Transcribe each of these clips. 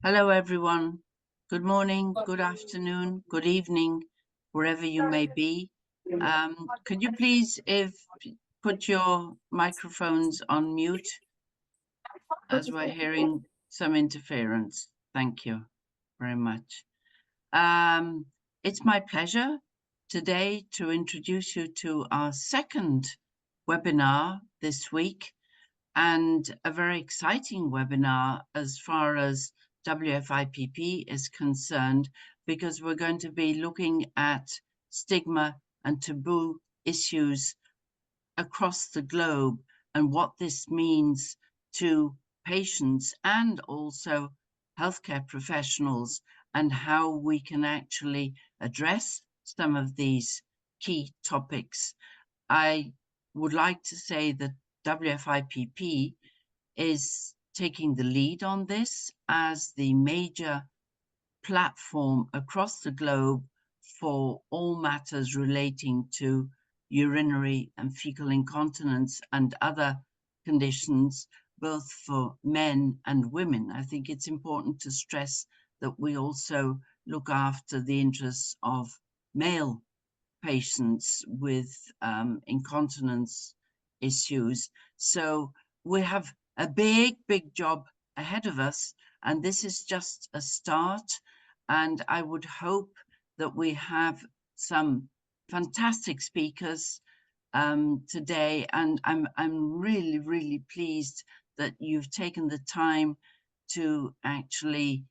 Hello, everyone. Good morning, good afternoon, good evening, wherever you may be. Could you please put your microphones on mute as we're hearing some interference? Thank you very much. It's my pleasure today to introduce you to our second webinar this week, and a very exciting webinar as far as WFIPP is concerned, because we're going to be looking at stigma and taboo issues across the globe and what this means to patients and also healthcare professionals, and how we can actually address some of these key topics. I would like to say that WFIPP is taking the lead on this as the major platform across the globe for all matters relating to urinary and fecal incontinence and other conditions, both for men and women. I think it's important to stress that we also look after the interests of male patients with incontinence issues. So we have a big job ahead of us, and this is just a start. And I would hope that we have some fantastic speakers today, and I'm really pleased that you've taken the time to actually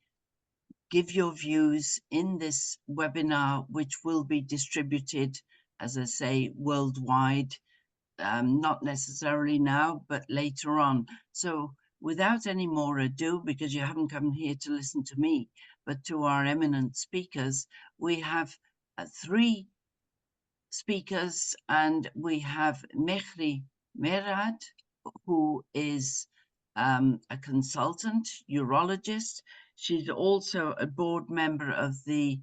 give your views in this webinar, which will be distributed, as I say, worldwide, not necessarily now, but later on. So without any more ado, because you haven't come here to listen to me, but to our eminent speakers, we have three speakers, and we have Mehri Merad, who is a consultant urologist. She's also a board member of the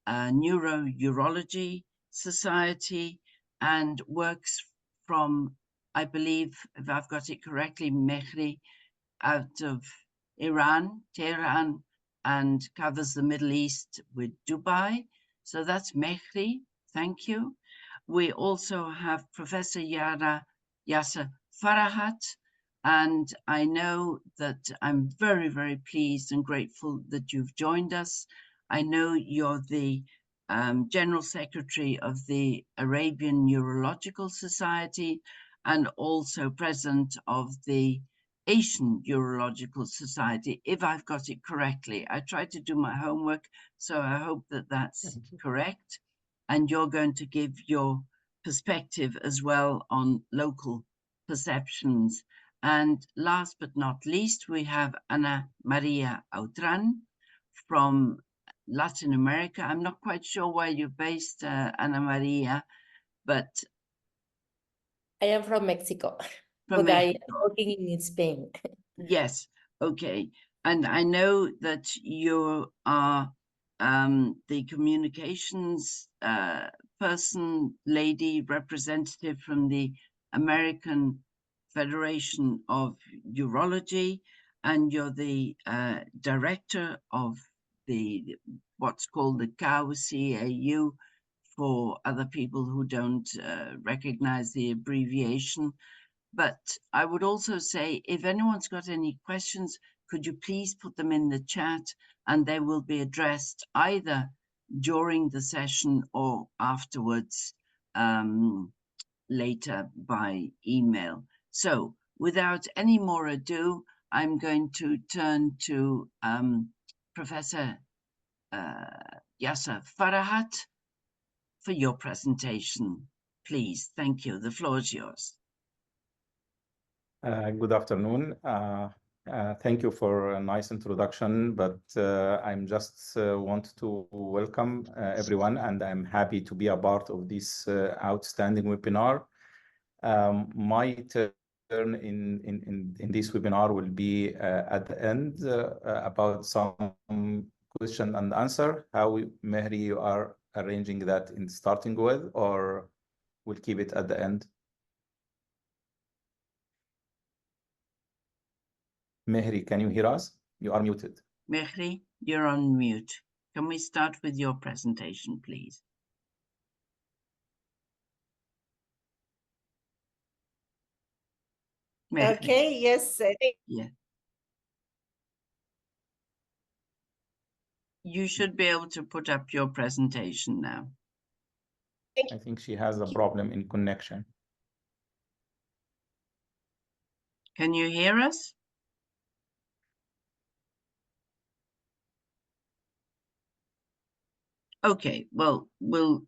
Neurourology Society and works from, I believe, if I've got it correctly, Mehri, out of Iran, Tehran, and covers the Middle East with Dubai. So that's Mehri. Thank you. We also have Professor Yasser Farahat, and I know that I'm very pleased and grateful that you've joined us. I know you're the General Secretary of the Arabian Urological Society and also President of the Asian Urological Society, if I've got it correctly. I tried to do my homework, so I hope that that's correct. And you're going to give your perspective as well on local perceptions. And last but not least, we have Ana Maria Autran from Latin America. I'm not quite sure where you're based, Ana Maria, but I am from Mexico, from but I Mexico. am working in Spain. Yes, okay. And I know that you are the communications person, lady, representative from the American Federation of Urology, and you're the director of the what's called the CAU for other people who don't recognize the abbreviation. But I would also say, if anyone's got any questions, could you please put them in the chat, and they will be addressed either during the session or afterwards, later by email. So without any more ado, I'm going to turn to Professor Yasser Farahat for your presentation. Please, thank you. The floor is yours. Good afternoon. Thank you for a nice introduction, but I'm just want to welcome everyone, and I'm happy to be a part of this outstanding webinar. My turn in this webinar will be at the end about some question and answer. How, Mehri, you are arranging that in starting with, or we'll keep it at the end? Mehri, can you hear us? You are muted. Mehri, you're on mute. Can we start with your presentation, please? Mehri. Okay, yes. Yeah. You should be able to put up your presentation now. I think she has a problem in connection. Can you hear us? Okay, well, we'll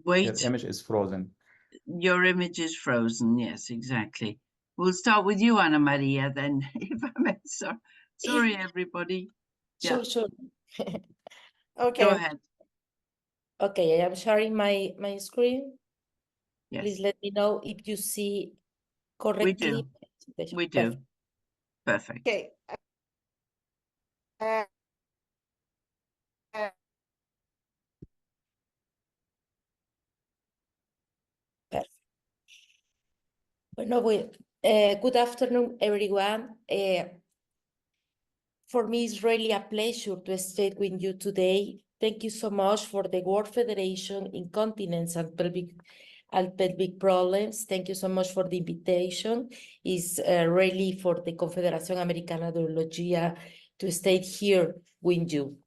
wait. Your image is frozen. Your image is frozen. Yes, exactly. We'll start with you, Anna Maria, then, if I may. Sorry, everybody. Yeah. Sure. Okay. Go ahead. Okay, I am sharing my screen. Yes, Please let me know if you see correctly. we do. Perfect. Okay. Uh, uh, Perfect. Bueno, good afternoon, everyone. For me, it's really a pleasure to stay with you today. Thank you so much for the World Federation Incontinence and Pelvic Problems. Thank you so much for the invitation. It's really for the Confederación Americana de Urología to stay here with you.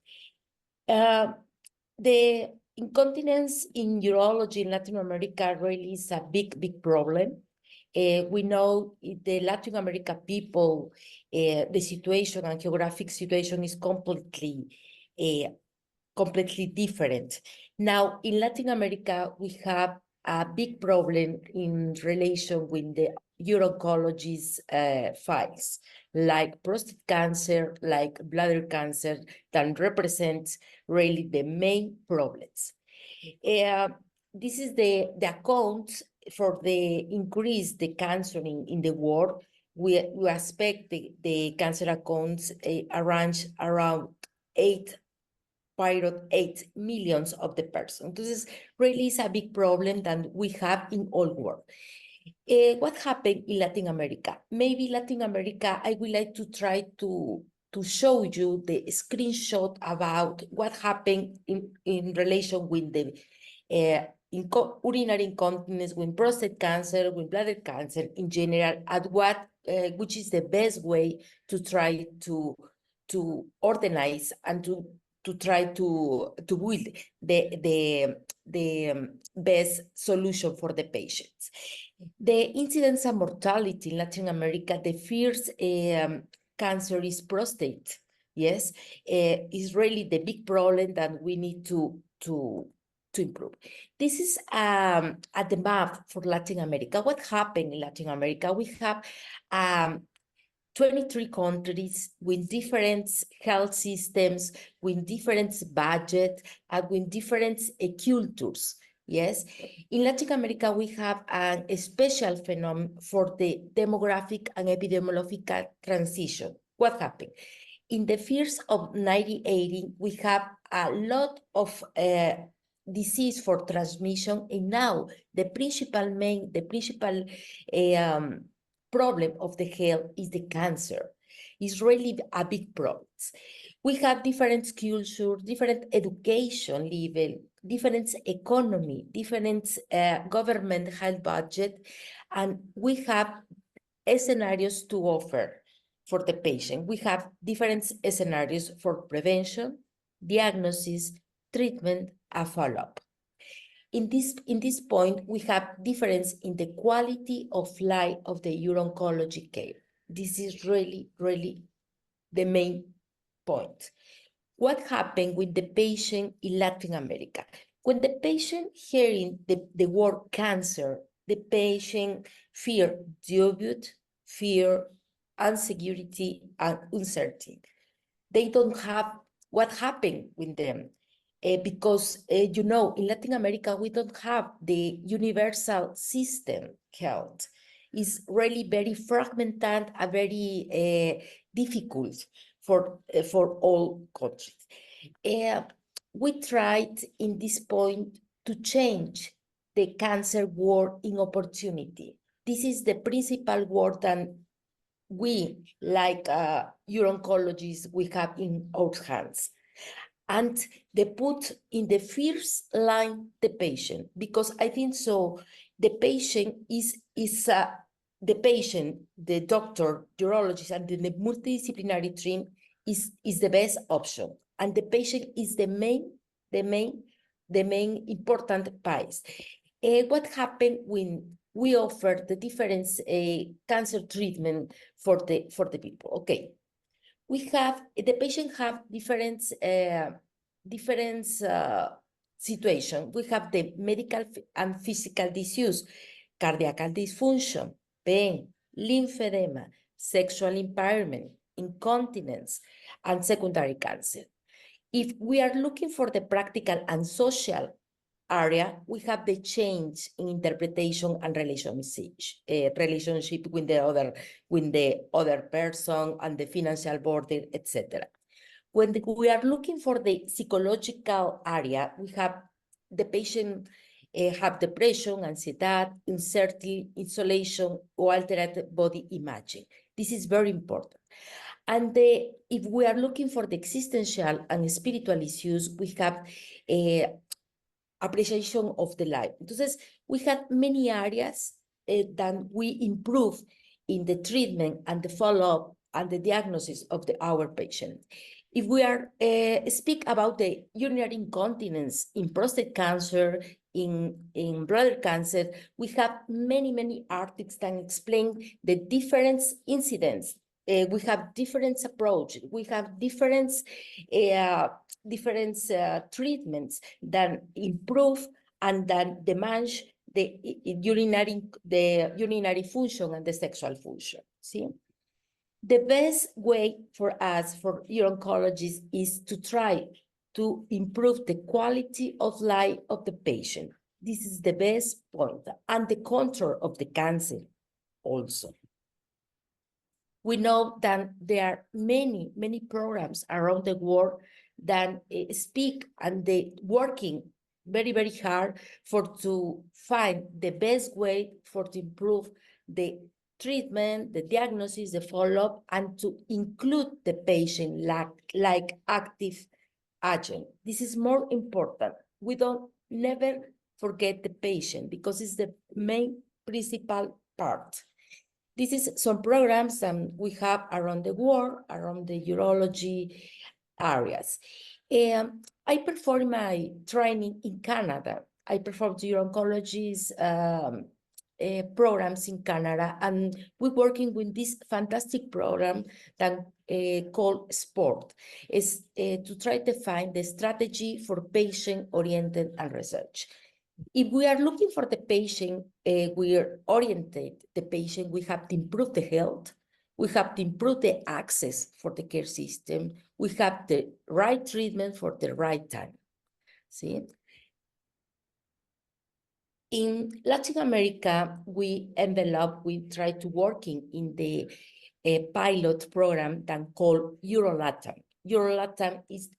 The incontinence in urology in Latin America really is a big problem. We know the Latin America people, the situation and geographic situation is completely different. Now, in Latin America, we have a big problem in relation with the urology's files, like prostate cancer, like bladder cancer, that represents really the main problems. This is the account for the increase the cancer in the world. We expect the cancer accounts around 8 millions of the person. This really is a big problem that we have in all world. What happened in Latin America? Maybe Latin America, I would like to try to show you the screenshot about what happened in relation with the urinary incontinence, with prostate cancer, with bladder cancer in general, at what which is the best way to try to organize and to try to build the best solution for the patients. The incidence and mortality in Latin America, the first cancer is prostate. Yes, is really the big problem that we need to improve. This is at the map for Latin America. What happened in Latin America? We have 23 countries with different health systems, with different budget, and with different cultures. Yes, in Latin America, we have a special phenomenon for the demographic and epidemiological transition. What happened? In the years of 1980, we have a lot of disease for transmission, and now the principal problem of the health is the cancer. It's really a big problem. We have different culture, different education level, different economy, different government health budget, and we have scenarios to offer for the patient. We have different scenarios for prevention, diagnosis, treatment, and follow-up. In this point, we have difference in the quality of life of the uro-oncology care. This is really the main point. What happened with the patient in Latin America? When the patient hearing the word cancer, the patient fear debut, fear, insecurity, and uncertainty. They don't have what happened with them. Because, in Latin America, we don't have the universal system health. It's really very fragmented and very difficult for all countries. We tried in this point to change the cancer word in opportunity. This is the principal word that we, like uro-oncologists, we have in our hands. And they put in the first line the patient, because I think so the patient is the patient, the doctor, urologist, and the multidisciplinary team is the best option. And the patient is the main important piece. What happened when we offer the different cancer treatment for the people? Okay, we have the patient have different situation. We have the medical and physical disease, cardiac dysfunction, pain, lymphedema, sexual impairment, incontinence, and secondary cancer. If we are looking for the practical and social area, we have the change in interpretation and relationship with the other person and the financial border, etc. When we are looking for the psychological area, we have the patient have depression, anxiety, uncertainty, isolation, or altered body imaging. This is very important. And if we are looking for the existential and spiritual issues, we have appreciation of the life. Entonces, we have many areas that we improve in the treatment and the follow-up and the diagnosis of our patient. If we are speak about the urinary incontinence in prostate cancer, in bladder cancer, we have many articles that explain the different incidents. We have different approach. We have different treatments that improve and that diminish the urinary function and the sexual function. See, the best way for us, for uro-oncologists, is to try to improve the quality of life of the patient. This is the best point, and the control of the cancer also. We know that there are many programs around the world that speak and they working very hard to find the best way to improve the treatment, the diagnosis, the follow-up, and to include the patient like active agent. This is more important. We don't never forget the patient because it's the main principal part. This is some programs that we have around the world, around the urology areas. I performed my training in Canada. I performed uro-oncology's programs in Canada, and we're working with this fantastic program that called SPORT. Is to try to find the strategy for patient-oriented and research. If we are looking for the patient, we are oriented the patient, we have to improve the health, we have to improve the access for the care system, we have the right treatment for the right time. See? In Latin America, we try to working in the pilot program that called EuroLatam. EuroLatam is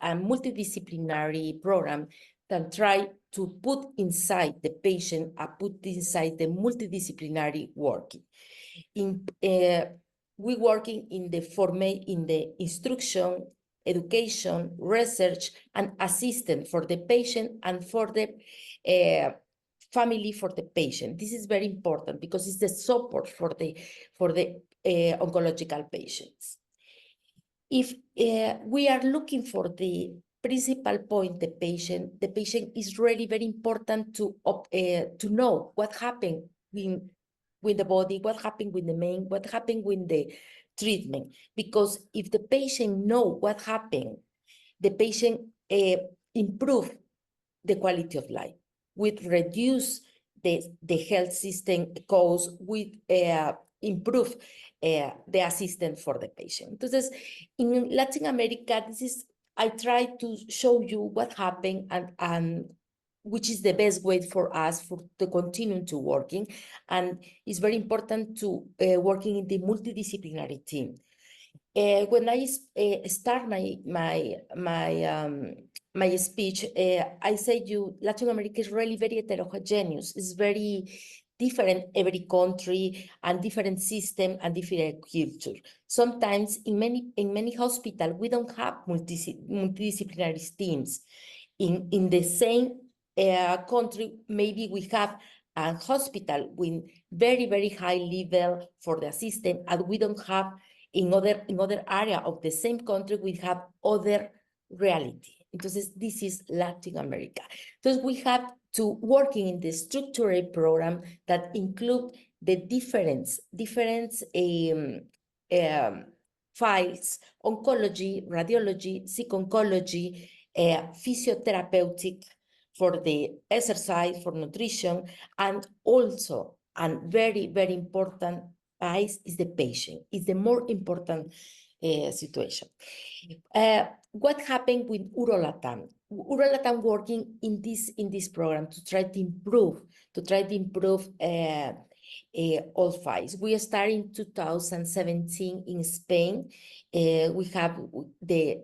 a multidisciplinary program that try to put inside the patient, put inside the multidisciplinary working. We working in the instruction, education, research, and assistance for the patient and for the family for the patient. This is very important because it's the support for the oncological patients. If we are looking for the principal point, the patient is really very important to know what happened with the body, what happened with the mind, what happened with the treatment. Because if the patient know what happened, the patient improve the quality of life, with reduce the health system costs, with improve the assistance for the patient. Entonces, in Latin America, I try to show you what happened and which is the best way for us to continue to working. And it's very important to working in the multidisciplinary team. When I start my speech, I say Latin America is really very heterogeneous. It's very different every country and different system and different culture. Sometimes in many hospitals, we don't have multidisciplinary teams. In the same country, maybe we have a hospital with very high level for the assistant, and we don't have in other area of the same country, we have other reality. Entonces, this is Latin America. Entonces, we have to working in the structured program that include the different files: oncology, radiology, psycho-oncology, physiotherapeutic for the exercise, for nutrition, and also, and very important piece is the patient. Is the more important situation. What happened with Urolatam? Urolatam working in this program to try to improve all files. We started in 2017 in Spain. We have the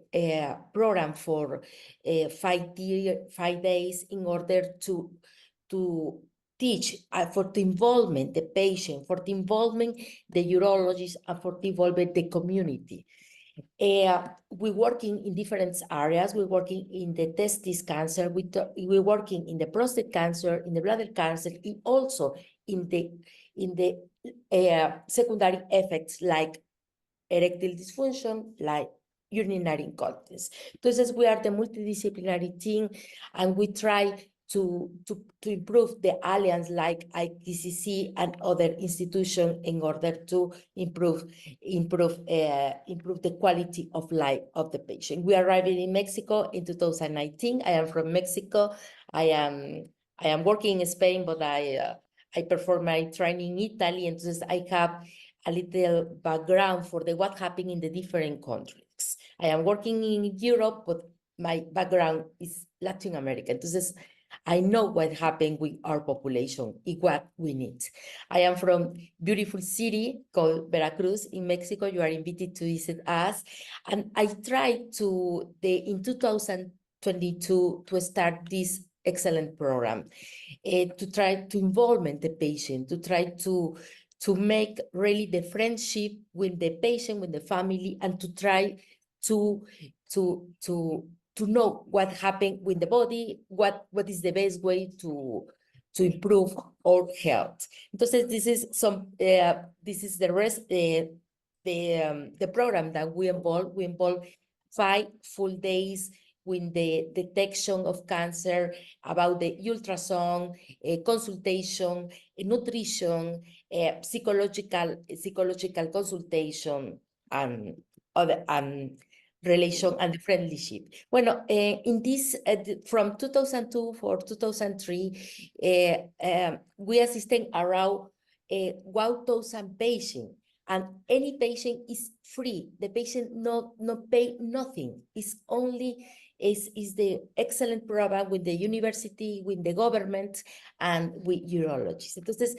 program for 5 days in order to teach, for the involvement the patient, for the involvement the urologist, and for the involvement the community. We're working in different areas. We're working in the testis cancer. We're working in the prostate cancer, in the bladder cancer, and also in the secondary effects like erectile dysfunction, like urinary incontinence. Entonces, we are the multidisciplinary team, and we try to improve the alliance like IKCC and other institutions in order to improve the quality of life of the patient. We arrived in Mexico in 2019. I am from Mexico. I am working in Spain, but I perform my training in Italy, and so I have a little background for what happened in the different countries. I am working in Europe, but my background is Latin America. Entonces, I know what happened with our population and what we need. I am from beautiful city called Veracruz in Mexico. You are invited to visit us. And I tried in 2022 to start this excellent program, to try to involve the patient, to try to make really the friendship with the patient, with the family, and to try to know what happened with the body, what is the best way to improve our health. Entonces, this is the rest, the program that we involve. We involve 5 full days with the detection of cancer, about the ultrasound, consultation, nutrition, psychological consultation, and other relation and friendship. Bueno, in this, from 2002 for 2003, we assisted around 1,000 patients, and any patient is free. The patient not pay nothing. It's only is the excellent program with the university, with the government, and with urologists. Entonces,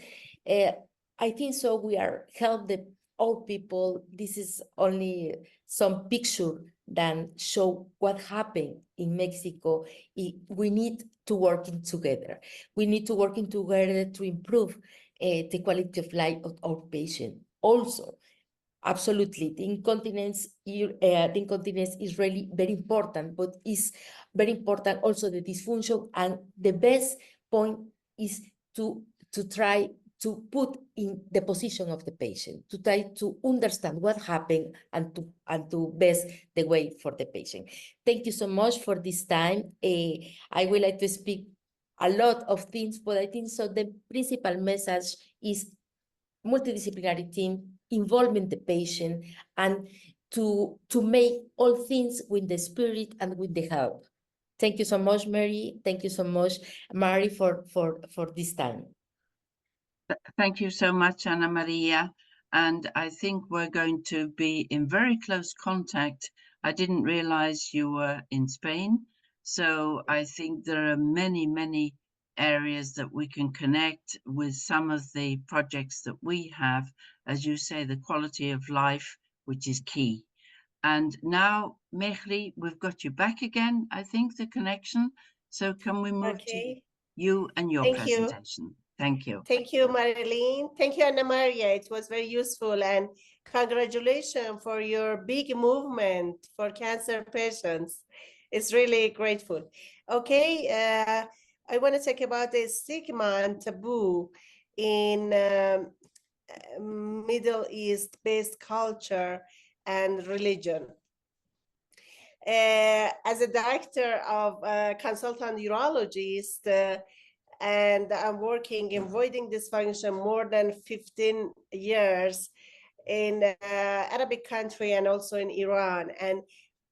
I think so. We are help the old people. This is only some picture that show what happened in Mexico. We need to working together. We need to working together to improve the quality of life of our patient. Also, absolutely, the incontinence is really very important, but is very important also the dysfunction. And the best point is to try to put in the position of the patient, to try to understand what happened and to best the way for the patient. Thank you so much for this time. I would like to speak a lot of things, but I think so the principal message is multidisciplinary team, involving the patient, and to make all things with the spirit and with the help. Thank you so much, Mary. Thank you so much, Mary, for this time. Thank you so much, Ana Maria. And I think we're going to be in very close contact. I didn't realize you were in Spain. So I think there are many, many areas that we can connect with some of the projects that we have. As you say, the quality of life, which is key. And now, Mehri, we've got you back again, I think, the connection. So can we move to you and your Thank you. presentation? Thank you. Thank you, Marilyn. Thank you, Anna Maria. It was very useful, and congratulations for your big movement for cancer patients. It's really grateful. Okay, I want to talk about the stigma and taboo in Middle East-based culture and religion. As a director of consultant urologist, and I'm working in avoiding dysfunction more than 15 years in Arabic country and also in Iran. And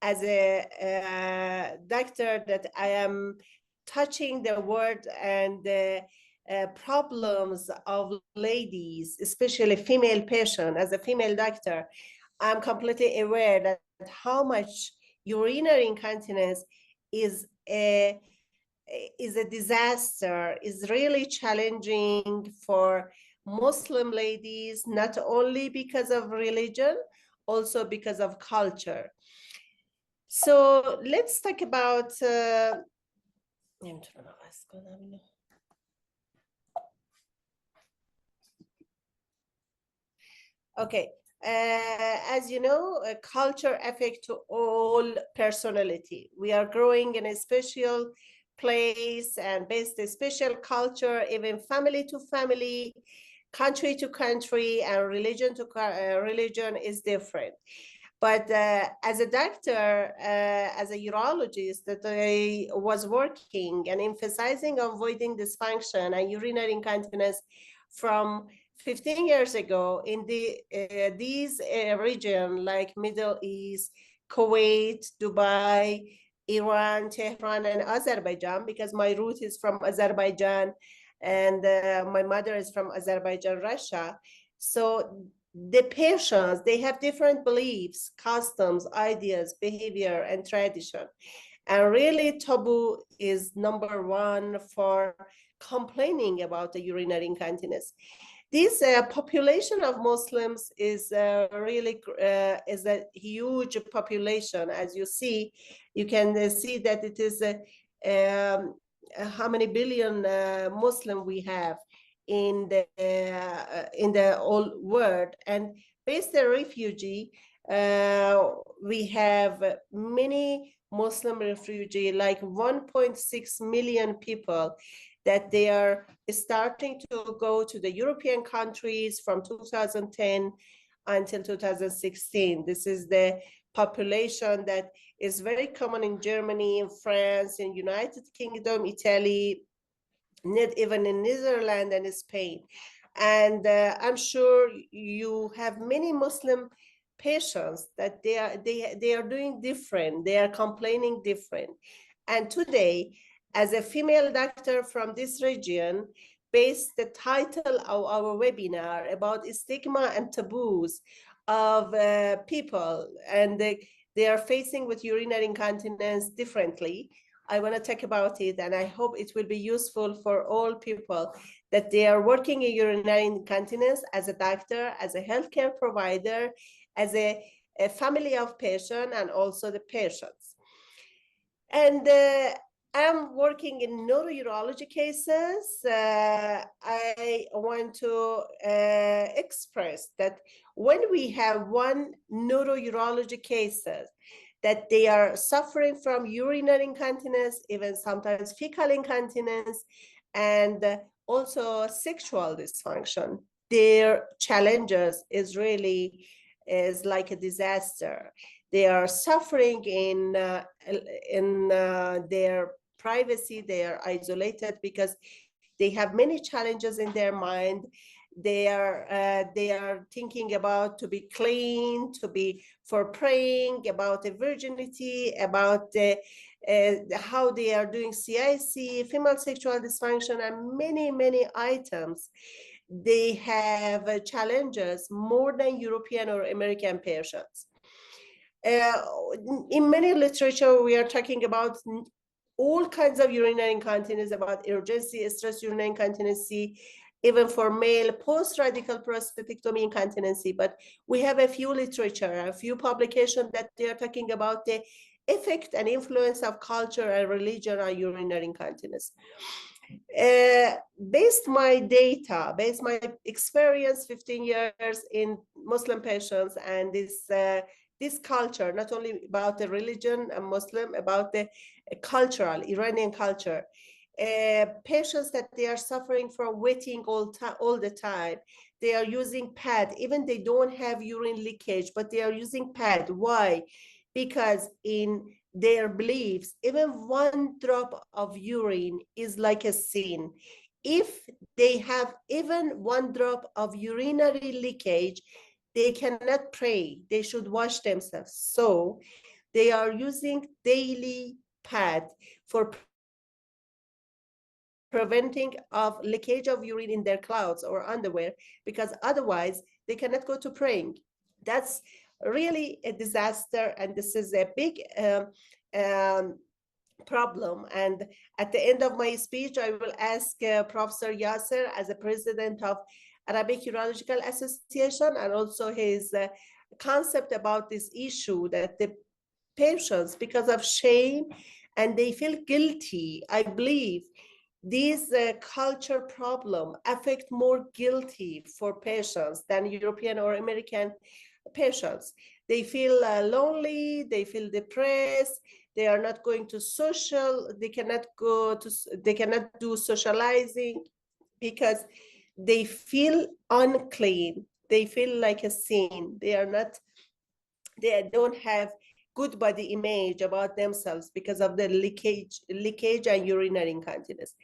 as a doctor that I am touching the word and the problems of ladies, especially female patient, as a female doctor, I'm completely aware that how much urinary incontinence is a disaster, is really challenging for Muslim ladies, not only because of religion, also because of culture. So let's talk about okay. As you know, culture affects all personality. We are growing in a special place and based a special culture, even family to family, country to country, and religion to religion is different. But as a doctor, as a urologist, that I was working and emphasizing on avoiding dysfunction and urinary incontinence from 15 years ago in these regions like Middle East, Kuwait, Dubai, Iran, Tehran, and Azerbaijan, because my root is from Azerbaijan and my mother is from Azerbaijan, Russia. So the patients, they have different beliefs, customs, ideas, behavior, and tradition. And really, taboo is number one for complaining about the urinary incontinence. This population of Muslims is really is a huge population. As you see, you can see that it is how many billion Muslim we have in the whole world. And based on refugee, we have many Muslim refugee, like 1.6 million people, that they are starting to go to the European countries from 2010 until 2016. This is the population that is very common in Germany, in France, in United Kingdom, Italy, not even in Netherlands and Spain. And I'm sure you have many Muslim patients that they are doing different, they are complaining different. And today, as a female doctor from this region, based the title of our webinar about stigma and taboos of people, and they are facing with urinary incontinence differently. I want to talk about it, and I hope it will be useful for all people that they are working in urinary incontinence as a doctor, as a healthcare provider, as a family of patients, and also the patients. And I'm working in neurourology cases. I want to express that when we have one neurourology cases that they are suffering from urinary incontinence, even sometimes fecal incontinence, and also sexual dysfunction, their challenges is really like a disaster. They are suffering in their privacy. They are isolated because they have many challenges in their mind. They are thinking about to be clean, to be for praying, about the virginity, about how they are doing CIC, female sexual dysfunction, and many items. They have challenges more than European or American patients. In many literature, we are talking about all kinds of urinary incontinence, about urgency, stress urinary incontinence, even for male post-radical prostatectomy incontinency. But we have a few literature, a few publications that they are talking about the effect and influence of culture and religion on urinary incontinence. Based my data, based my experience, 15 years in Muslim patients, and this culture, not only about the religion and Muslim, about the cultural Iranian culture, patients that they are suffering from wetting all the time. They are using pad, even they don't have urine leakage, but they are using pad. Why? Because in their beliefs, even one drop of urine is like a sin. If they have even one drop of urinary leakage, they cannot pray. They should wash themselves. So they are using daily pad for preventing of leakage of urine in their clothes or underwear, because otherwise they cannot go to praying. That's really a disaster, and this is a big problem. And at the end of my speech, I will ask Professor Yasser, as a president of Arabic Urological Association, and also his concept about this issue, that the patients, because of shame and they feel guilty, I believe these culture problem affect more guilty for patients than European or American patients. They feel lonely, they feel depressed, they are not going to social, they cannot do socializing because they feel unclean, they feel like a sin, they don't have good body image about themselves because of the leakage and urinary incontinence.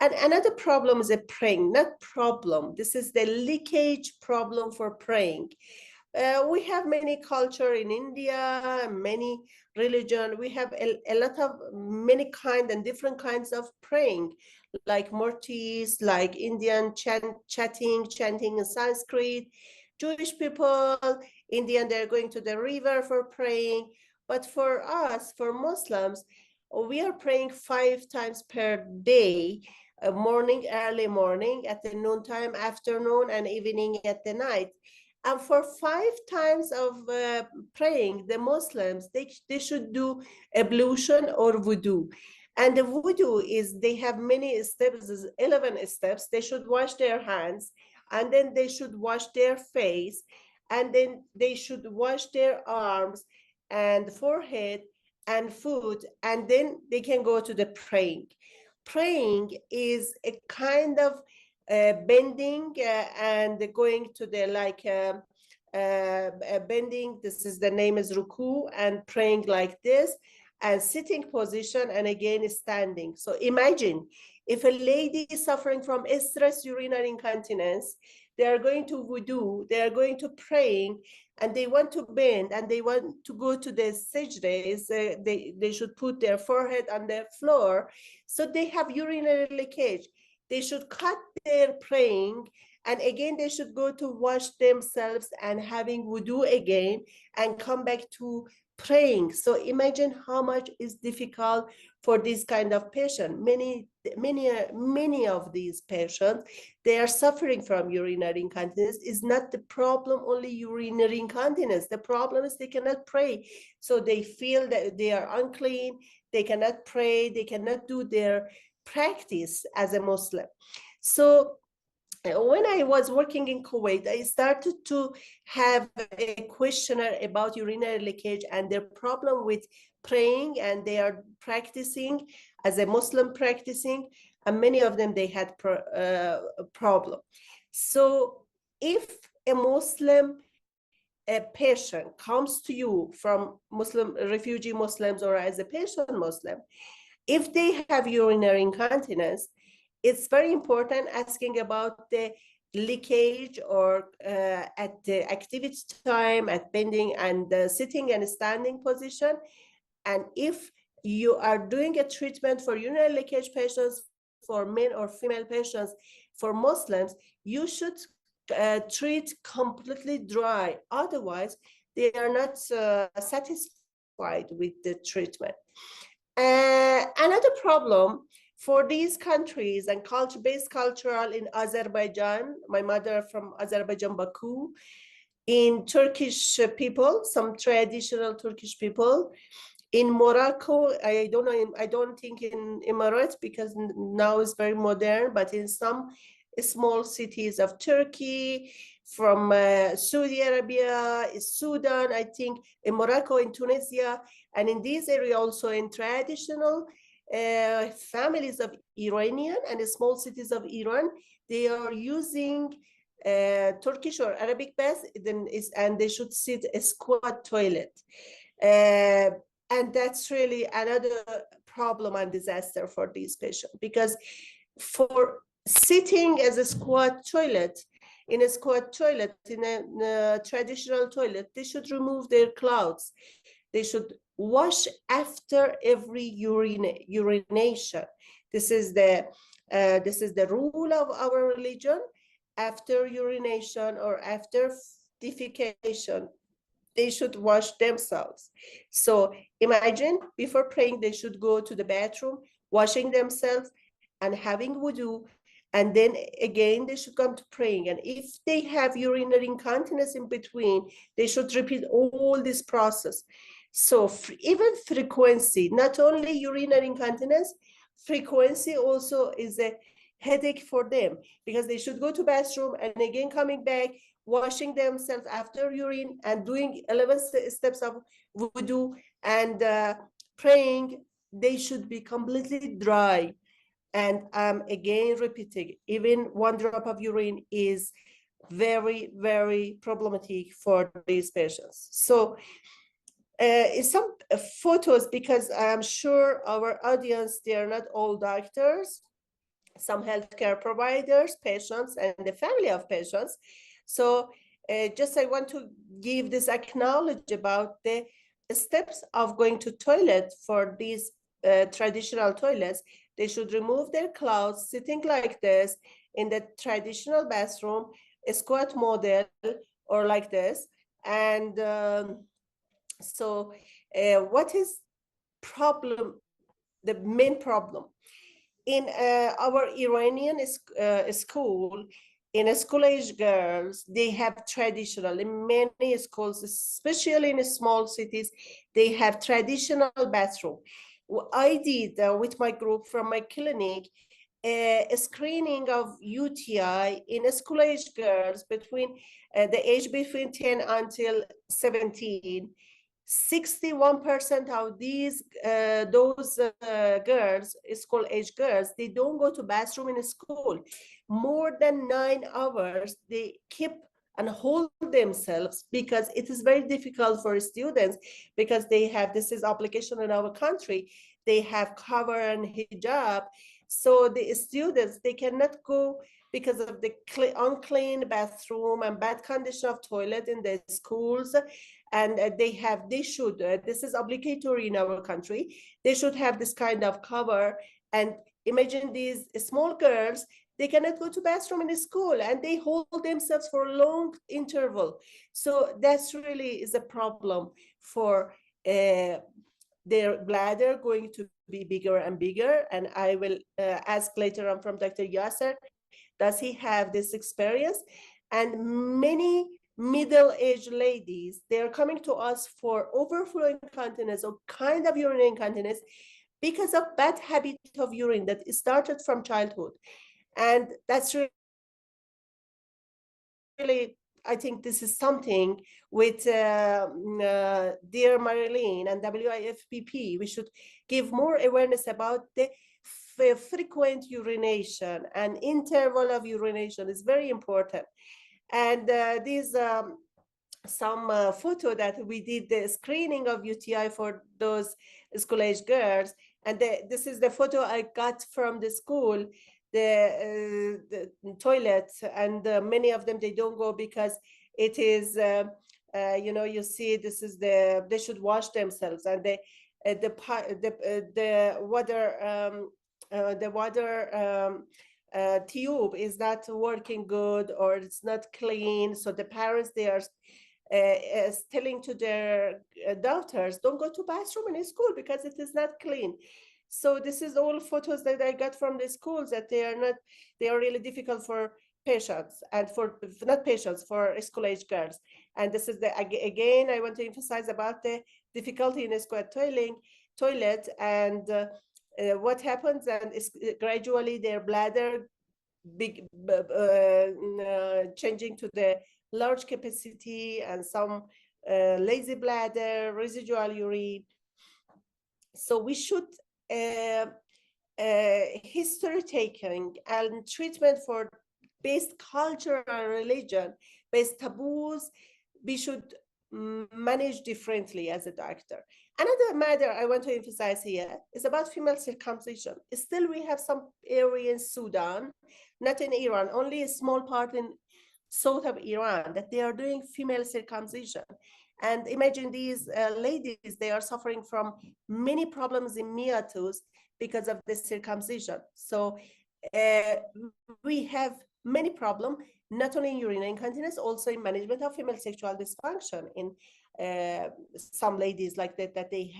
And another problem is a praying, not problem. This is the leakage problem for praying. We have many culture in India, many religion. We have a lot of many kind and different kinds of praying, like murtis, like Indian chanting in Sanskrit. Jewish people, Indian, they're going to the river for praying. But for us, for Muslims, we are praying 5 times per day, morning, early morning, at the noontime, afternoon, and evening at the night. And for 5 times of praying, the Muslims, they should do ablution or wudu. And the wudu is, they have many steps, 11 steps. They should wash their hands, and then they should wash their face, and then they should wash their arms and forehead and foot, and then they can go to the praying. Praying is a kind of bending and going to the bending. This is the name is ruku, and praying like this, and sitting position, and again standing. So imagine if a lady is suffering from stress urinary incontinence, they are going to wudu, they are going to praying, and they want to bend, and they want to go to the sajdas, they should put their forehead on the floor. So they have urinary leakage. They should cut their praying, and again they should go to wash themselves and having wudu again and come back to praying. So imagine how much is difficult for this kind of patient. Many of these patients, they are suffering from urinary incontinence. Is not the problem only urinary incontinence. The problem is they cannot pray. So they feel that they are unclean, they cannot pray, they cannot do their practice as a Muslim. So when I was working in Kuwait, I started to have a questionnaire about urinary leakage and their problem with praying, and they are practicing as a Muslim practicing, and many of them, they had problem. So if a Muslim patient comes to you from Muslim refugee Muslims or as a patient Muslim, if they have urinary incontinence, it's very important asking about the leakage or at the activity time, at bending and sitting and standing position. And if you are doing a treatment for urinary leakage patients, for men or female patients, for Muslims, you should treat completely dry. Otherwise, they are not satisfied with the treatment. Another problem for these countries and based cultural in Azerbaijan, my mother from Azerbaijan, Baku, in Turkish people, some traditional Turkish people, In Morocco, I don't know, I don't think in Emirates because now it's very modern, but in some small cities of Turkey, from Saudi Arabia, Sudan, I think in Morocco, in Tunisia, and in this area also in traditional families of Iranian and small cities of Iran, they are using Turkish or Arabic bath, and they should sit a squat toilet. And that's really another problem and disaster for these patients, because for sitting as a squat toilet, in a squat toilet, in a traditional toilet, they should remove their clothes. They should wash after every urination. This is the rule of our religion. After urination or after defecation, they should wash themselves. So imagine before praying, they should go to the bathroom, washing themselves and having wudu. And then again, they should come to praying. And if they have urinary incontinence in between, they should repeat all this process. So even frequency, not only urinary incontinence, frequency also is a headache for them, because they should go to bathroom and again coming back, washing themselves after urine and doing 11 steps of wudu and praying. They should be completely dry. And I'm again repeating, even one drop of urine is very, very problematic for these patients. So some photos, because I'm sure our audience, they are not all doctors, some healthcare providers, patients, and the family of patients. So just I want to give this acknowledge about the steps of going to toilet for these traditional toilets. They should remove their clothes, sitting like this in the traditional bathroom, a squat model or like this. And so what is problem, the main problem? In our Iranian school, in school-age girls, they have traditional, in many schools, especially in small cities, they have traditional bathroom. I did with my group from my clinic, a screening of UTI in school-age girls between the age between 10 until 17. 61% of these those girls, school-age girls, they don't go to bathroom in school. More than 9 hours, they keep and hold themselves, because it is very difficult for students, because they have, this is obligation in our country, they have cover and hijab. So the students, they cannot go because of the unclean bathroom and bad condition of toilet in the schools. And they should, this is obligatory in our country, they should have this kind of cover. And imagine these small girls, they cannot go to bathroom in the school, and they hold themselves for a long interval. So that's really is a problem for their bladder going to be bigger and bigger. And I will ask later on from Dr. Yasser, does he have this experience? And many middle-aged ladies, they're coming to us for overflow incontinence or kind of urinary incontinence because of bad habit of urine that started from childhood. And that's really, I think this is something with dear Marilyn and WIFPP, we should give more awareness about the frequent urination and interval of urination is very important. And these some photo that we did the screening of UTI for those school-age girls. And this is the photo I got from the school, the toilet, and many of them, they don't go because it is, you know, you see, this is they should wash themselves, and the water tube is not working good, or it's not clean. So the parents, they are telling to their daughters, don't go to bathroom in school because it is not clean. So this is all photos that I got from the schools, that they are really difficult for patients and for not patients, for school-age girls. And this is again, I want to emphasize about the difficulty in squat toilet and what happens, and is gradually their bladder changing to the large capacity and some lazy bladder, residual urine. So we should history taking and treatment for based culture and religion, based taboos, we should manage differently as a doctor. Another matter I want to emphasize here is about female circumcision. Still, we have some area in Sudan, not in Iran, only a small part in south of Iran, that they are doing female circumcision. And imagine these ladies, they are suffering from many problems in meiosis because of the circumcision. So we have many problems, not only in urinary incontinence, also in management of female sexual dysfunction in some ladies like that they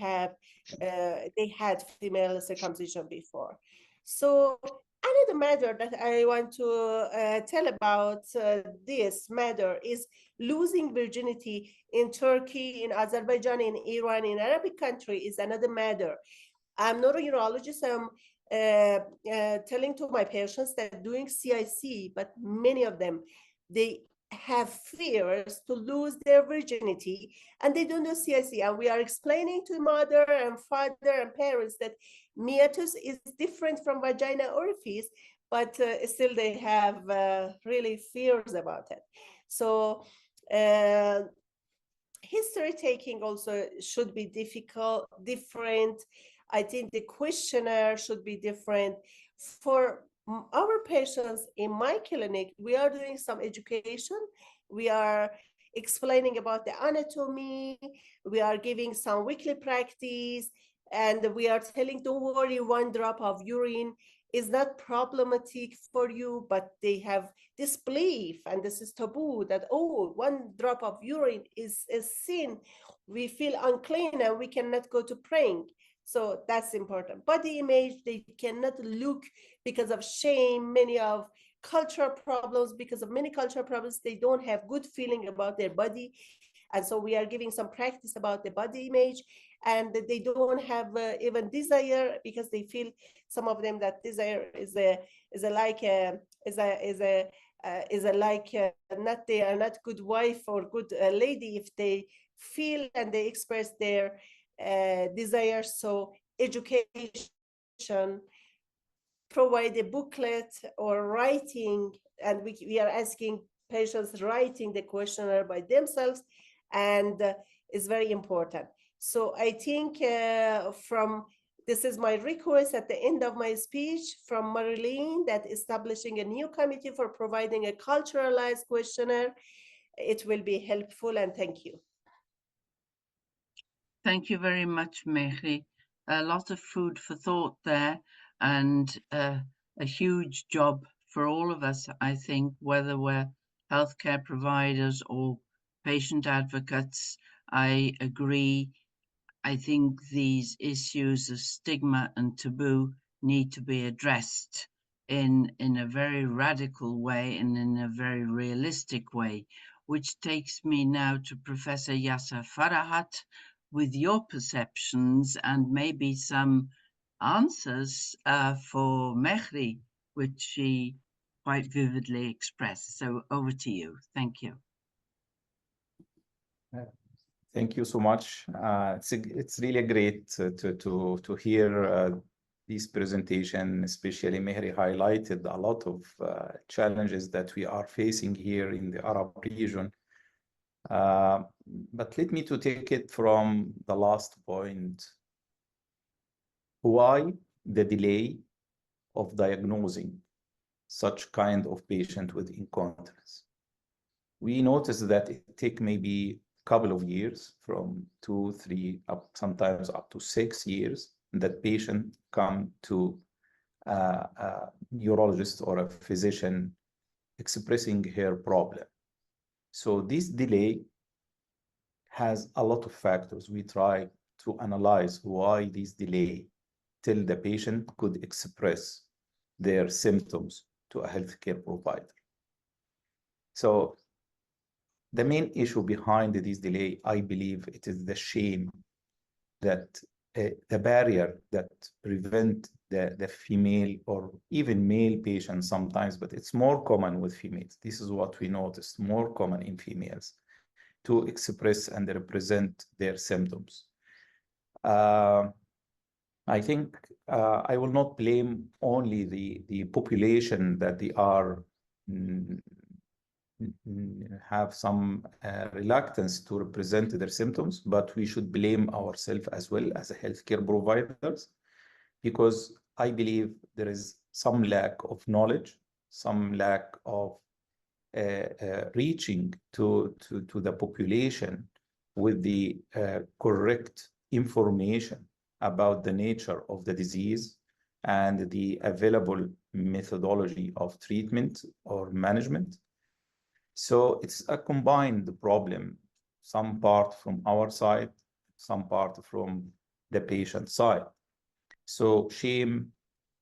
had female circumcision before. So another matter that I want to tell about this matter is losing virginity in Turkey, in Azerbaijan, in Iran, in Arabic country is another matter. I'm not a urologist. I'm telling to my patients that doing CIC, but many of them, they have fears to lose their virginity and they don't do CIC. And we are explaining to mother and father and parents that meiosis is different from vagina orifice, but still they have really fears about it. So history taking also should be different. I think the questionnaire should be different. For our patients in my clinic, we are doing some education. We are explaining about the anatomy. We are giving some weekly practice. And we are telling, don't worry, one drop of urine is not problematic for you, but they have this belief, and this is taboo, that, oh, one drop of urine is a sin. We feel unclean and we cannot go to praying. So that's important. Body image, they cannot look because of shame, many of cultural problems, because of many cultural problems, they don't have good feeling about their body. And so we are giving some practice about the body image, and they don't have even desire, because they feel, some of them, that desire is not, they are not good wife or good lady if they feel and they express their desire. So education, provide a booklet or writing, and we are asking patients writing the questionnaire by themselves, and is very important. So I think this is my request at the end of my speech from Marilyn, that establishing a new committee for providing a culturalized questionnaire, it will be helpful, and thank you. Thank you very much, Mehri. A lot of food for thought there, and a huge job for all of us, I think, whether we're healthcare providers or patient advocates. I agree. I think these issues of stigma and taboo need to be addressed in a very radical way and in a very realistic way, which takes me now to Professor Yasser Farahat with your perceptions and maybe some answers for Mehri, which she quite vividly expressed. So over to you. Thank you. Thank you so much. It's really great to hear this presentation, especially Mehri highlighted a lot of challenges that we are facing here in the Arab region. But let me to take it from the last point. Why the delay of diagnosing such kind of patient with incontinence? We noticed that it take maybe couple of years, from 2, 3, sometimes up to 6 years, that patient come to a urologist or a physician expressing her problem. So this delay has a lot of factors. We try to analyze why this delay till the patient could express their symptoms to a healthcare provider. So the main issue behind this delay, I believe it is the shame, that the barrier that prevent the female or even male patients sometimes, but it's more common with females. This is what we noticed, more common in females, to express and represent their symptoms. I think I will not blame only the population that they are have some reluctance to represent their symptoms, but we should blame ourselves as well as a healthcare providers, because I believe there is some lack of knowledge, some lack of reaching to the population with the correct information about the nature of the disease and the available methodology of treatment or management. So it's a combined problem, some part from our side, some part from the patient side. So shame,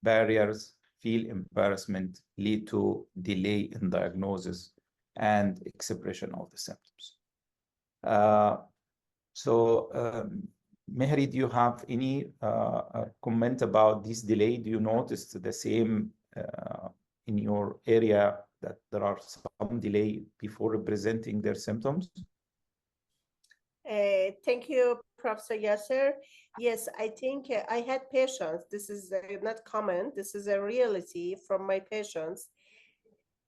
barriers, feel embarrassment lead to delay in diagnosis and expression of the symptoms. Mehri, do you have any comment about this delay? Do you notice the same in your area, that there are some delay before representing their symptoms? Thank you, Professor Yasser. Yes, I think I had patients. This is not common. This is a reality from my patients,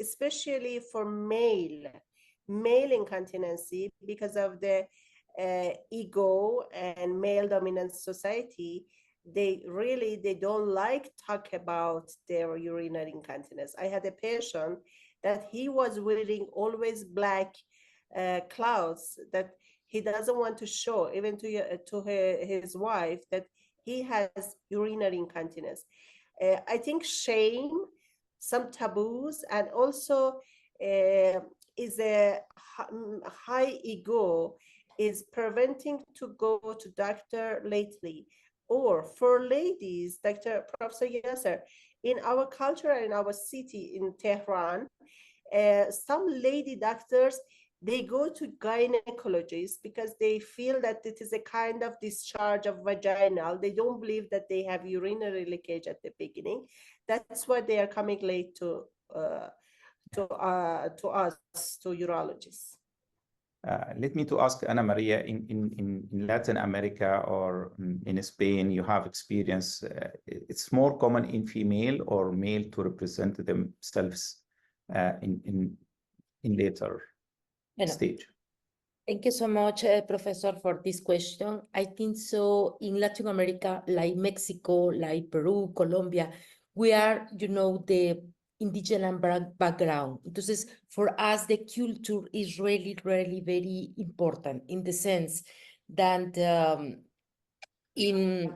especially for male incontinency, because of the ego and male dominant society. They don't like talk about their urinary incontinence. I had a patient that he was wearing always black clothes, that he doesn't want to show even to his wife that he has urinary incontinence. I think shame, some taboos, and also is a high ego is preventing to go to doctor lately. Or for ladies, Dr. Professor Yasser, in our culture and in our city in Tehran, some lady doctors, they go to gynecologists because they feel that it is a kind of discharge of vaginal. They don't believe that they have urinary leakage at the beginning. That's why they are coming late to us, to urologists. Let me to ask Ana Maria, in Latin America or in Spain, you have experience, it's more common in female or male to represent themselves in later stage? Thank you so much, Professor, for this question. I think so in Latin America, like Mexico, like Peru, Colombia, we are, the indigenous background. Entonces, for us, the culture is really, really very important in the sense that in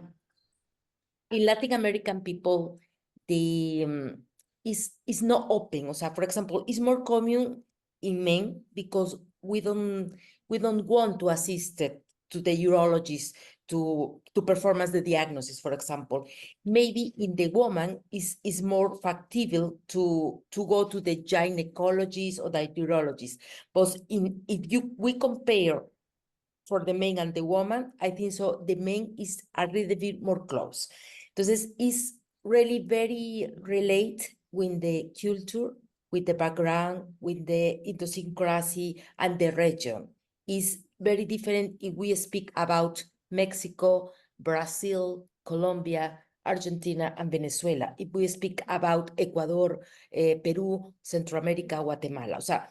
Latin American people, the is not open. O sea, for example, it's more common in men because we don't want to assist to the urologist to perform as the diagnosis, for example. Maybe in the woman is more factible to go to the gynecologist or the urologist. But if we compare for the man and the woman, I think so the man is a little bit more close. Entonces, it's really very relate with the culture, with the background, with the idiosyncrasy and the region. Is very different if we speak about Mexico, Brazil, Colombia, Argentina, and Venezuela. If we speak about Ecuador, Peru, Central America, Guatemala. O sea,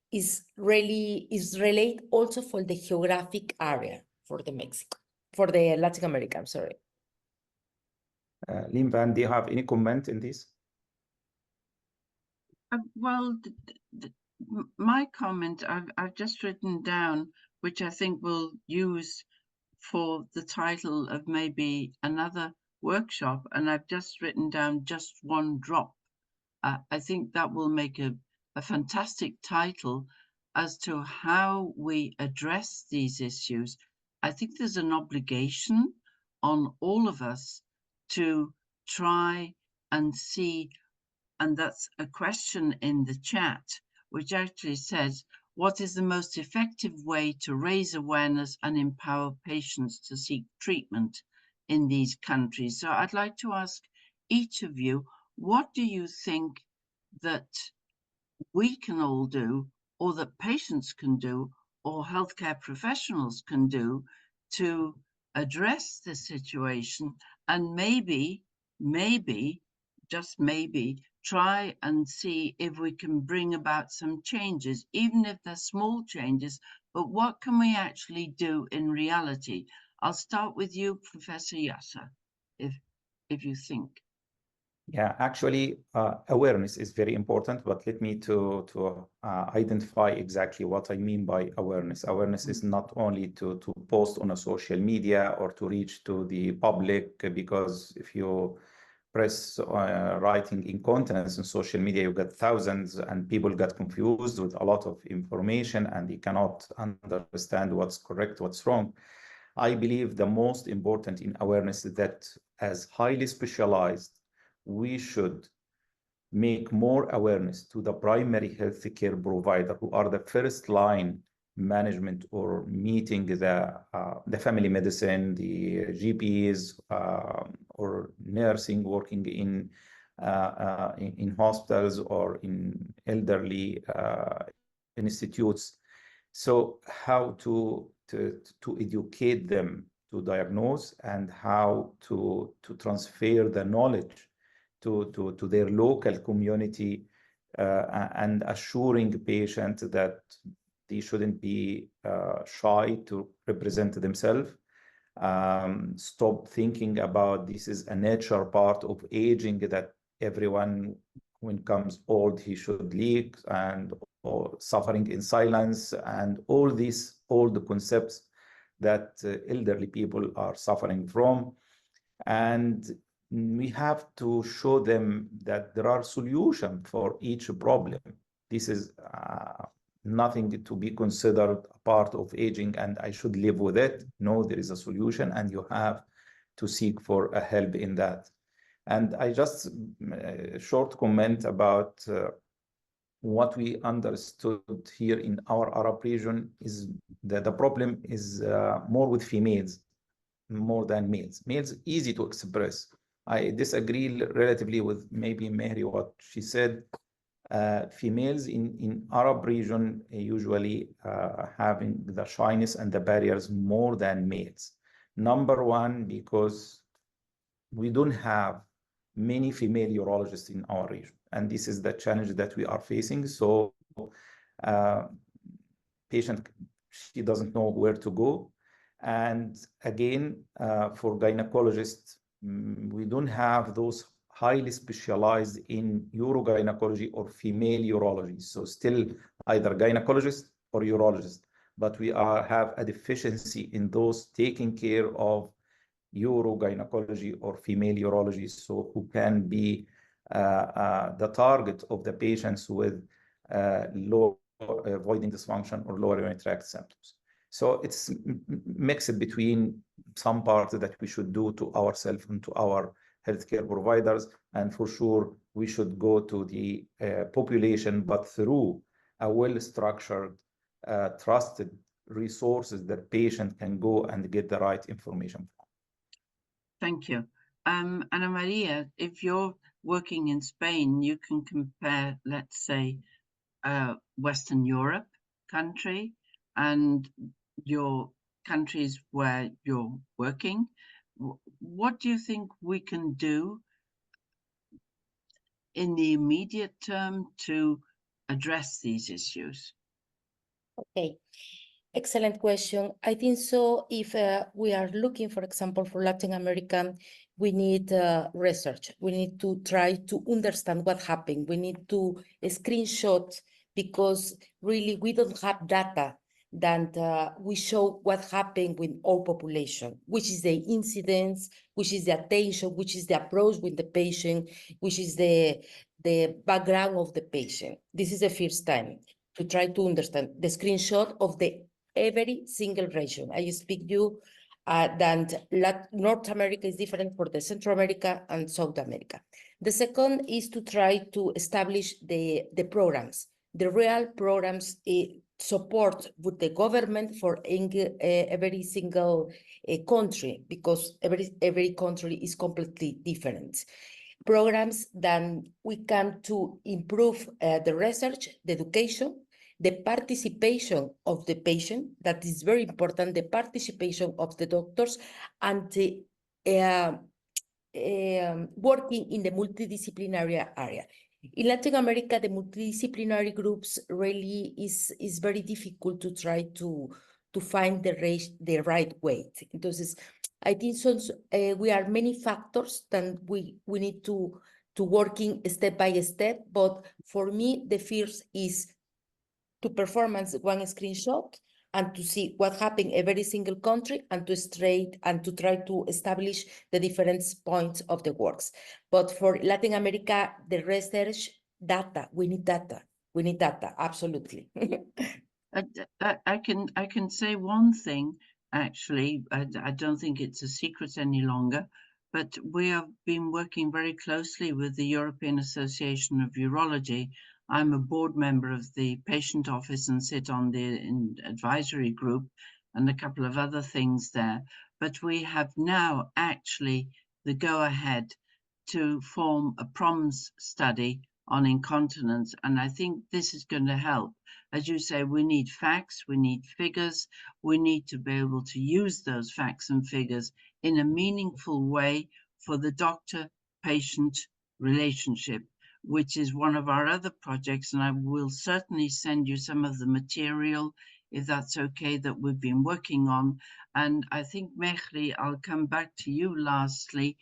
is relate also for the geographic area for the Mexico, for the Latin America, I'm sorry. Lin Van, do you have any comment in this? Well, my comment I've just written down, which I think we'll use for the title of maybe another workshop, and I've just written down just one drop. I think that will make a fantastic title as to how we address these issues. I think there's an obligation on all of us to try and see, and that's a question in the chat, which actually says, what is the most effective way to raise awareness and empower patients to seek treatment in these countries? So I'd like to ask each of you, what do you think that we can all do, or that patients can do, or healthcare professionals can do to address the situation and maybe, just maybe, try and see if we can bring about some changes, even if they're small changes, but what can we actually do in reality? I'll start with you, Professor Yasser, if you think. Yeah, actually, awareness is very important, but let me to identify exactly what I mean by awareness. Awareness is not only to post on a social media or to reach to the public, because if you press writing incontinence in social media, you get thousands and people get confused with a lot of information and they cannot understand what's correct, what's wrong. I believe the most important in awareness is that as highly specialized, we should make more awareness to the primary healthcare provider, who are the first line management or meeting the family medicine, the GPs, or nursing working in hospitals or in elderly institutes. So how to educate them to diagnose and how to transfer the knowledge to their local community, and assuring patients that they shouldn't be shy to represent themselves. Stop thinking about this is a natural part of aging, that everyone, when comes old, he should leak, and or suffering in silence, and all these old concepts that elderly people are suffering from. And we have to show them that there are solutions for each problem. This is nothing to be considered a part of aging and I should live with it. No, there is a solution and you have to seek for a help in that. And I just short comment about what we understood here in our Arab region is that the problem is more with females more than males. Males easy to express. I disagree relatively with maybe Mary what she said. Females in Arab region usually having the shyness and the barriers more than males. Number one, because we don't have many female urologists in our region, and this is the challenge that we are facing. So patient, she doesn't know where to go. And again, for gynecologists, we don't have those highly specialized in urogynecology or female urology. So still either gynecologist or urologist, but we have a deficiency in those taking care of urogynecology or female urology, so who can be the target of the patients with low voiding dysfunction or lower urinary tract symptoms. So it's mixed between some parts that we should do to ourselves and to our healthcare providers, and for sure we should go to the population, but through a well-structured, trusted resources that patient can go and get the right information from. Thank you. Ana Maria, if you're working in Spain, you can compare, let's say, Western Europe country and your countries where you're working. What do you think we can do in the immediate term to address these issues? Okay. Excellent question. I think so. If we are looking, for example, for Latin America, we need research. We need to try to understand what happened. We need to screenshot, because really we don't have data that we show what happened with our population, which is the incidence, which is the attention, which is the approach with the patient, which is the background of the patient. This is the first time to try to understand the screenshot of the every single region. I speak you that North America is different for the Central America and South America. The second is to try to establish the programs the real programs support with the government for every single country, because every country is completely different. Programs that we can to improve the research, the education, the participation of the patient, that is very important, the participation of the doctors, and the working in the multidisciplinary area. In Latin America, the multidisciplinary groups really is very difficult to try to find the right weight. Entonces, I think we are many factors that we need to working step by step. But for me, the first is to performance one screenshot and to see what happened in every single country, and to try to establish the different points of the works. But for Latin America, the research data, we need data, absolutely. I can say one thing, actually. I don't think it's a secret any longer, but we have been working very closely with the European Association of Urology. I'm a board member of the patient office and sit on the advisory group and a couple of other things there. But we have now actually the go-ahead to form a PROMS study on incontinence, and I think this is going to help. As you say, we need facts, we need figures, we need to be able to use those facts and figures in a meaningful way for the doctor-patient relationship, which is one of our other projects, and I will certainly send you some of the material, if that's okay, that we've been working on. And I think, Mehri, I'll come back to you lastly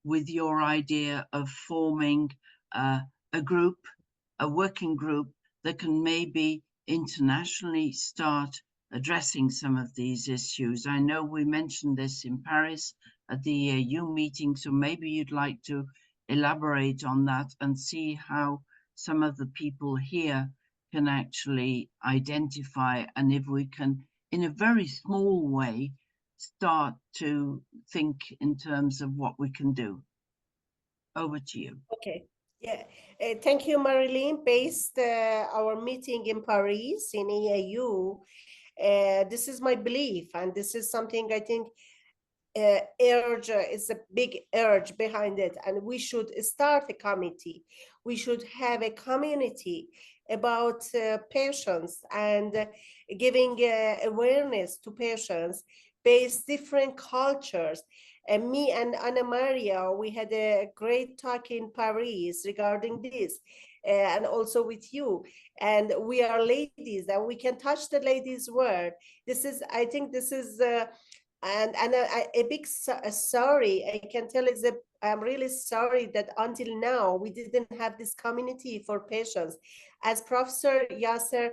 with your idea of forming a group, a working group that can maybe internationally start addressing some of these issues. I know we mentioned this in Paris at the EAU meeting, so maybe you'd like to elaborate on that and see how some of the people here can actually identify, and if we can, in a very small way, start to think in terms of what we can do. Over to you. Okay. Yeah. Thank you, Marilyn. Based our meeting in Paris in EAU, this is my belief, and this is something I think urge is a big urge behind it, and we should start a committee. We should have a community about patients and giving awareness to patients based different cultures. And me and Ana Maria, we had a great talk in Paris regarding this, and also with you. And we are ladies, and we can touch the ladies' word. This is, I think, this is. And a big sorry, I can tell is that I'm really sorry that until now we didn't have this community for patients. As Professor Yasser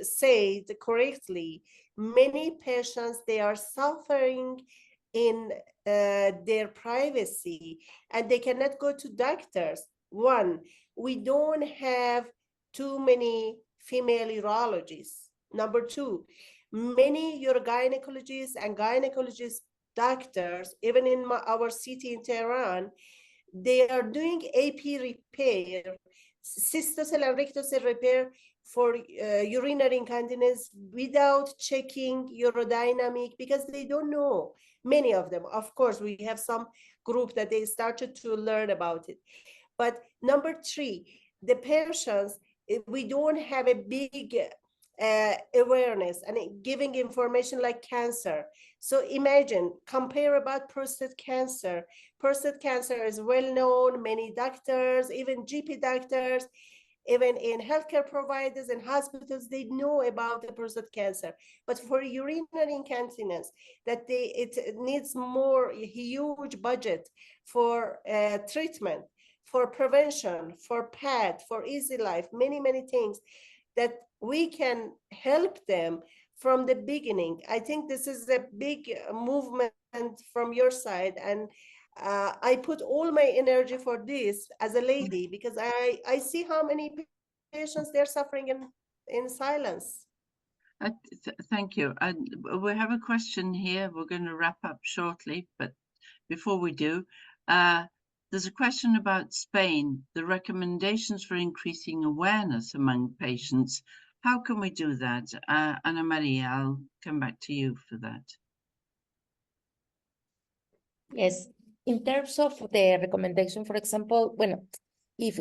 said correctly, many patients, they are suffering in their privacy, and they cannot go to doctors. One, we don't have too many female urologists. Number two, many urogynecologists and gynecologist doctors, even in our city in Tehran, they are doing AP repair, cystocele and rectocele repair for urinary incontinence without checking urodynamic, because they don't know, many of them. Of course, we have some group that they started to learn about it. But number three, the patients, we don't have a big awareness and giving information like cancer. So imagine, compare about prostate cancer. Prostate cancer is well known, many doctors, even GP doctors, even in healthcare providers and hospitals, they know about the prostate cancer. But for urinary incontinence, that it needs more huge budget for treatment, for prevention, for PAD, for easy life, many, many things that we can help them from the beginning. I think this is a big movement from your side, and I put all my energy for this as a lady, because I see how many patients they're suffering in silence. Thank you. And we have a question here. We're going to wrap up shortly, but before we do, there's a question about Spain, the recommendations for increasing awareness among patients. How can we do that? Ana Maria, I'll come back to you for that. Yes, in terms of the recommendation, for example, bueno, if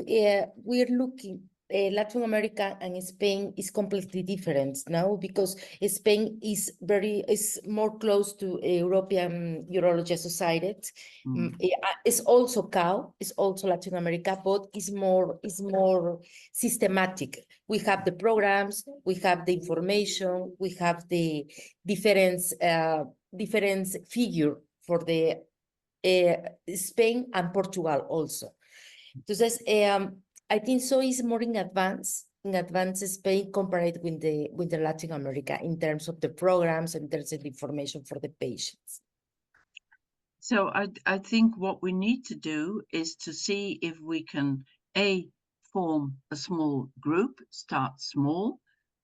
we're looking, Latin America and Spain is completely different now because Spain is more close to European Urology Society. It's also CAO, it's also Latin America, but it's more systematic. We have the programs, we have the information, we have the difference figure for the Spain and Portugal also. Entonces, I think so is more in advance Spain compared with the Latin America in terms of the programs and in terms of the information for the patients. So I think what we need to do is to see if we can form a small group, start small,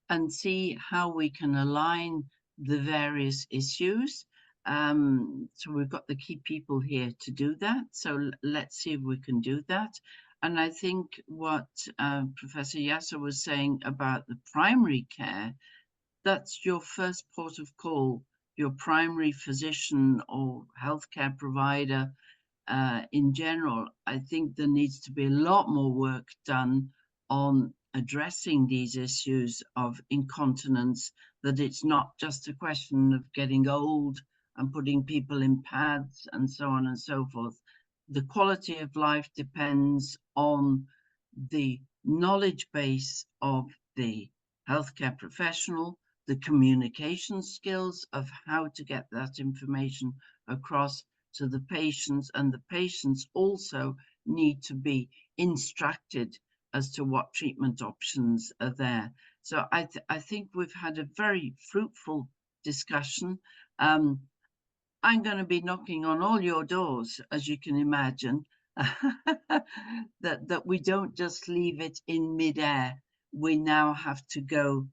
and see how we can align the various issues. So we've got the key people here to do that. So let's see if we can do that. And I think what Professor Yasser was saying about the primary care, that's your first port of call, your primary physician or healthcare provider in general. I think there needs to be a lot more work done on addressing these issues of incontinence, that it's not just a question of getting old and putting people in pads and so on and so forth. The quality of life depends on the knowledge base of the healthcare professional, the communication skills of how to get that information across to the patients, and the patients also need to be instructed as to what treatment options are there. So I think we've had a very fruitful discussion. I'm going to be knocking on all your doors, as you can imagine, that we don't just leave it in midair. We now have to go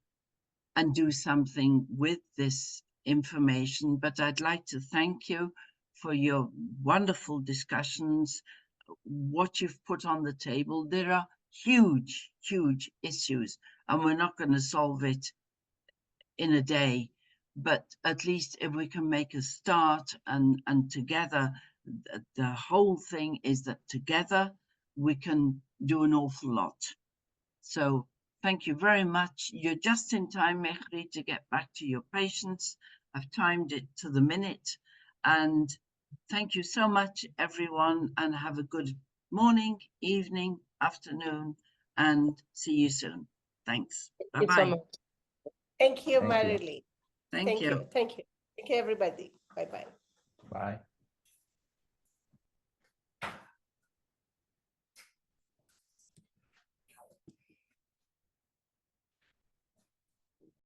and do something with this information. But I'd like to thank you for your wonderful discussions, what you've put on the table. There are huge, huge issues, and we're not going to solve it in a day. But at least if we can make a start and together, the whole thing is that together we can do an awful lot. So thank you very much. You're just in time, Mehri, to get back to your patients. I've timed it to the minute. And thank you so much, everyone, and have a good morning, evening, afternoon, and see you soon. Thanks. Bye-bye. Thank you, Thank you. Marilee. Thank you. Thank you. Thank you, everybody. Bye-bye. Bye.